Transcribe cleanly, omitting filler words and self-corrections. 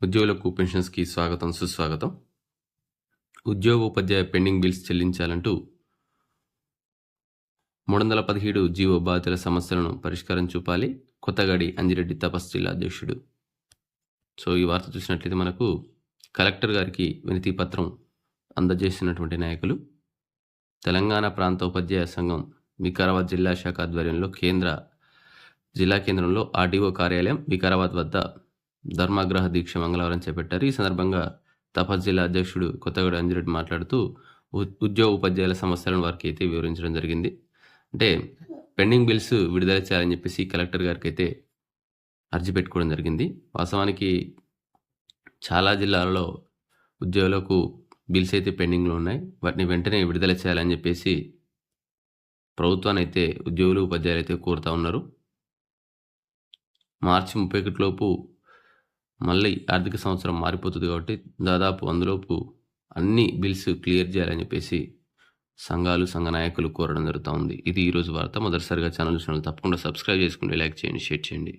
ఉద్యోగులకు పెన్షన్స్కి స్వాగతం సుస్వాగతం. ఉద్యోగ ఉపాధ్యాయ పెండింగ్ బిల్స్ చెల్లించాలంటూ 317 జీవో బాధితుల సమస్యలను పరిష్కారం చూపాలి. కొత్తగాడి అంజిరెడ్డి తపస్ జిల్లా అధ్యక్షుడు. సో ఈ వార్త చూసినట్లయితే మనకు కలెక్టర్ గారికి వినతి పత్రం అందజేసినటువంటి నాయకులు తెలంగాణ ప్రాంత ఉపాధ్యాయ సంఘం వికారాబాద్ జిల్లా శాఖ ఆధ్వర్యంలో జిల్లా కేంద్రంలో ఆర్డీఓ కార్యాలయం వికారాబాద్ వద్ద ధర్మాగ్రహ దీక్ష మంగళవారం చేపట్టారు. ఈ సందర్భంగా తపస్ జిల్లా అధ్యక్షుడు కొత్తగూడ అంజిరెడ్డి మాట్లాడుతూ ఉద్యోగ ఉపాధ్యాయుల సమస్యలను వారికి అయితే వివరించడం జరిగింది. అంటే పెండింగ్ బిల్స్ విడుదల చేయాలని చెప్పేసి కలెక్టర్ గారికి అయితే అర్జీ పెట్టుకోవడం జరిగింది. వాస్తవానికి చాలా జిల్లాలలో ఉద్యోగులకు బిల్స్ అయితే పెండింగ్లో ఉన్నాయి. వాటిని వెంటనే విడుదల చేయాలని చెప్పేసి ప్రభుత్వాన్ని అయితే ఉద్యోగులు ఉపాధ్యాయులు అయితే కోరుతా ఉన్నారు. మార్చి 31 లోపు మళ్ళీ ఆర్థిక సంవత్సరం మారిపోతుంది కాబట్టి దాదాపు అందులోపు అన్ని బిల్స్ క్లియర్ చేయాలని చెప్పేసి సంఘ నాయకులు కోరడం జరుగుతూ ఉంది. ఇది ఈరోజు వార్త. మొదటిసారిగా ఛానల్ తప్పకుండా సబ్స్క్రైబ్ చేసుకుని లైక్ చేయండి, షేర్ చేయండి.